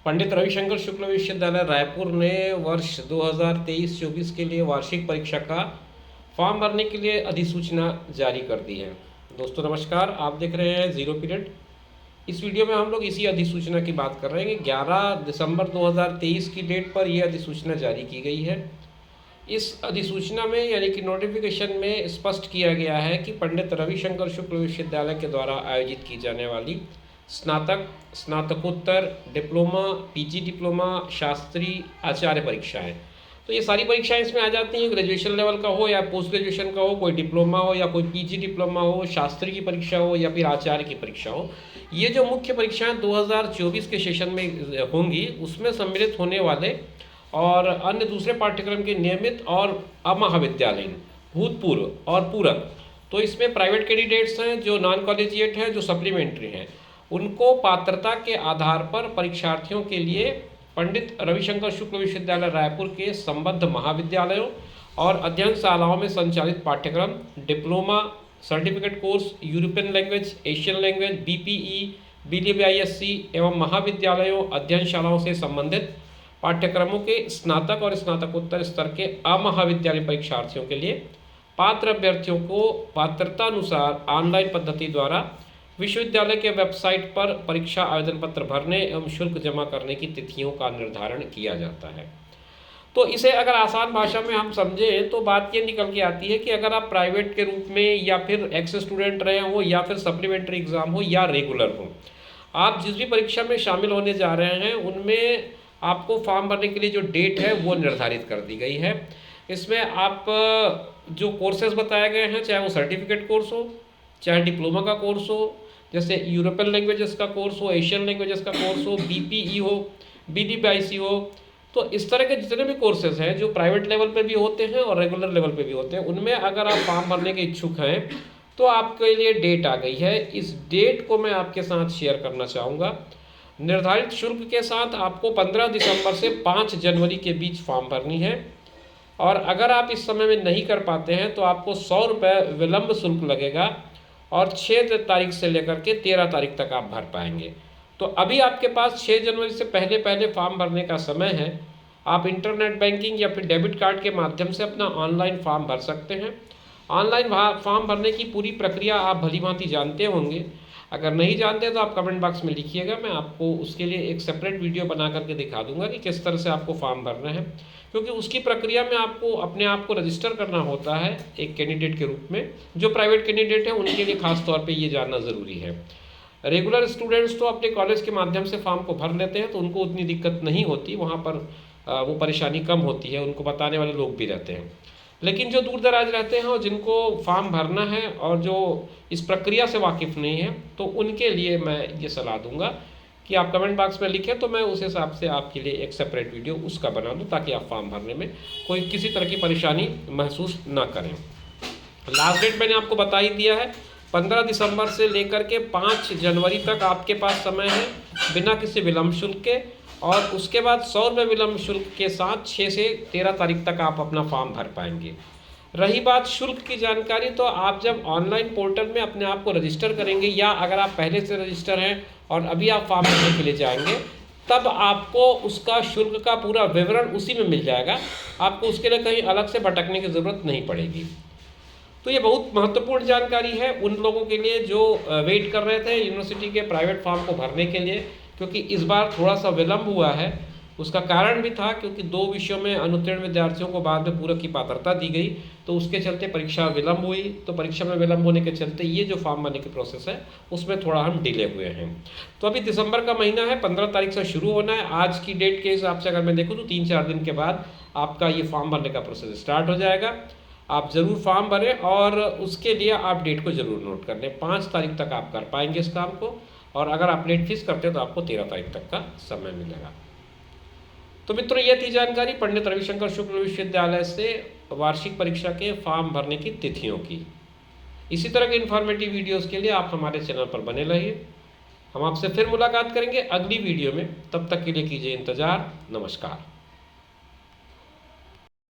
पंडित रविशंकर शुक्ल विश्वविद्यालय रायपुर ने वर्ष 2023-24 के लिए वार्षिक परीक्षा का फॉर्म भरने के लिए अधिसूचना जारी कर दी है। दोस्तों नमस्कार, आप देख रहे हैं जीरो पीरियड। इस वीडियो में हम लोग इसी अधिसूचना की बात कर रहे हैं कि 11 दिसंबर 2023 की डेट पर यह अधिसूचना जारी की गई है। इस अधिसूचना में यानी कि नोटिफिकेशन में स्पष्ट किया गया है कि पंडित रविशंकर शुक्ल विश्वविद्यालय के द्वारा आयोजित की जाने वाली स्नातक, स्नातकोत्तर, डिप्लोमा, पीजी डिप्लोमा, शास्त्री, आचार्य परीक्षाएं, तो ये सारी परीक्षाएं इसमें आ जाती हैं। ग्रेजुएशन लेवल का हो या पोस्ट ग्रेजुएशन का हो, कोई डिप्लोमा हो या कोई पीजी डिप्लोमा हो, शास्त्री की परीक्षा हो या फिर आचार्य की परीक्षा हो, ये जो मुख्य परीक्षाएं 2024 के सेशन में होंगी उसमें सम्मिलित होने वाले और अन्य दूसरे पाठ्यक्रम के नियमित और अमहाविद्यालयीन, भूतपूर्व और पूरक, तो इसमें प्राइवेट कैंडिडेट्स हैं जो नॉन कॉलेजिएट हैं, जो सप्लीमेंट्री हैं, उनको पात्रता के आधार पर परीक्षार्थियों के लिए पंडित रविशंकर शुक्ल विश्वविद्यालय रायपुर के संबद्ध महाविद्यालयों और अध्ययनशालाओं में संचालित पाठ्यक्रम, diploma, certificate course, European language, Asian language, BPE, BDBISC एवं महाविद्यालयों अध्ययनशालाओं से संबंधित पाठ्यक्रमों के स्नातक और स्नातकोत्तर स्तर के अमहाविद्यालयीन परीक्षार्थियों के लिए पात्र अभ्यर्थियों को पात्रतानुसार ऑनलाइन पद्धति द्वारा विश्वविद्यालय के वेबसाइट पर परीक्षा आवेदन पत्र भरने एवं शुल्क जमा करने की तिथियों का निर्धारण किया जाता है। तो इसे अगर आसान भाषा में हम समझें तो बात ये निकल के आती है कि अगर आप प्राइवेट के रूप में या फिर एक्स स्टूडेंट रहे हो या फिर सप्लीमेंट्री एग्ज़ाम हो या रेगुलर हो, आप जिस भी परीक्षा में शामिल होने जा रहे हैं उनमें आपको फॉर्म भरने के लिए जो डेट है वो निर्धारित कर दी गई है। इसमें आप जो कोर्सेज बताए गए हैं, चाहे वो सर्टिफिकेट कोर्स हो, चाहे डिप्लोमा का कोर्स हो, जैसे यूरोपियन लैंग्वेजेस का कोर्स हो, एशियन लैंग्वेजेस का कोर्स हो, बीपीई हो, बीडीबीआईसी हो, तो इस तरह के जितने भी कोर्सेज हैं जो प्राइवेट लेवल पे भी होते हैं और रेगुलर लेवल पे भी होते हैं, उनमें अगर आप फॉर्म भरने के इच्छुक हैं तो आपके लिए डेट आ गई है। इस डेट को मैं आपके साथ शेयर करना चाहूँगा। निर्धारित शुल्क के साथ आपको 15 दिसंबर से 5 जनवरी के बीच फॉर्म भरनी है और अगर आप इस समय में नहीं कर पाते हैं तो आपको 100 रुपये विलम्ब शुल्क लगेगा और 6 तारीख से लेकर के 13 तारीख तक आप भर पाएंगे। तो अभी आपके पास 6 जनवरी से पहले पहले फॉर्म भरने का समय है। आप इंटरनेट बैंकिंग या फिर डेबिट कार्ड के माध्यम से अपना ऑनलाइन फॉर्म भर सकते हैं। ऑनलाइन फॉर्म भरने की पूरी प्रक्रिया आप भली भांति जानते होंगे। अगर नहीं जानते तो आप कमेंट बॉक्स में लिखिएगा, मैं आपको उसके लिए एक सेपरेट वीडियो बना करके दिखा दूंगा कि किस तरह से आपको फॉर्म भरना है, क्योंकि उसकी प्रक्रिया में आपको अपने आप को रजिस्टर करना होता है एक कैंडिडेट के रूप में। जो प्राइवेट कैंडिडेट हैं उनके लिए खास तौर पे ये जानना ज़रूरी है। रेगुलर स्टूडेंट्स तो अपने कॉलेज के माध्यम से फॉर्म को भर लेते हैं तो उनको उतनी दिक्कत नहीं होती, वहाँ पर वो परेशानी कम होती है, उनको बताने वाले लोग भी रहते हैं। लेकिन जो दूर दराज रहते हैं और जिनको फॉर्म भरना है और जो इस प्रक्रिया से वाकिफ़ नहीं है, तो उनके लिए मैं ये सलाह दूंगा कि आप कमेंट बॉक्स में लिखें तो मैं उस हिसाब से आपके लिए एक सेपरेट वीडियो उसका बना दूं ताकि आप फॉर्म भरने में कोई किसी तरह की परेशानी महसूस ना करें। लास्ट डेट मैंने आपको बता ही दिया है, 15 दिसंबर से लेकर के 5 जनवरी तक आपके पास समय है बिना किसी विलम्ब शुल्क के, और उसके बाद 100 रुपये विलम्ब शुल्क के साथ 6 से 13 तारीख तक आप अपना फॉर्म भर पाएंगे। रही बात शुल्क की जानकारी, तो आप जब ऑनलाइन पोर्टल में अपने आप को रजिस्टर करेंगे या अगर आप पहले से रजिस्टर हैं और अभी आप फॉर्म भरने के लिए जाएंगे, तब आपको उसका शुल्क का पूरा विवरण उसी में मिल जाएगा। आपको उसके लिए कहीं अलग से भटकने की ज़रूरत नहीं पड़ेगी। तो ये बहुत महत्वपूर्ण जानकारी है उन लोगों के लिए जो वेट कर रहे थे यूनिवर्सिटी के प्राइवेट फॉर्म को भरने के लिए, क्योंकि इस बार थोड़ा सा विलम्ब हुआ है। उसका कारण भी था क्योंकि 2 विषयों में अनुत्तीर्ण विद्यार्थियों को बाद में पूरक की पात्रता दी गई, तो उसके चलते परीक्षा विलम्ब हुई। तो परीक्षा में विलम्ब होने के चलते ये जो फॉर्म भरने की प्रोसेस है उसमें थोड़ा हम डिले हुए हैं। तो अभी दिसंबर का महीना है, 15 तारीख से शुरू होना है। आज की डेट के हिसाब से अगर मैं देखूँ तो 3-4 दिन के बाद आपका ये फॉर्म भरने का प्रोसेस स्टार्ट हो जाएगा। आप ज़रूर फॉर्म भरें और उसके लिए आप डेट को ज़रूर नोट कर लें। 5 तारीख तक आप कर पाएंगे इस काम को, और अगर आप लेट फीस करते हैं तो आपको 13 तारीख तक का समय मिलेगा। तो मित्रों, ये थी जानकारी पंडित रविशंकर शुक्ल विश्वविद्यालय से वार्षिक परीक्षा के फॉर्म भरने की तिथियों की। इसी तरह के इन्फॉर्मेटिव वीडियोस के लिए आप हमारे चैनल पर बने रहिए। हम आपसे फिर मुलाकात करेंगे अगली वीडियो में, तब तक के लिए कीजिए इंतज़ार। नमस्कार।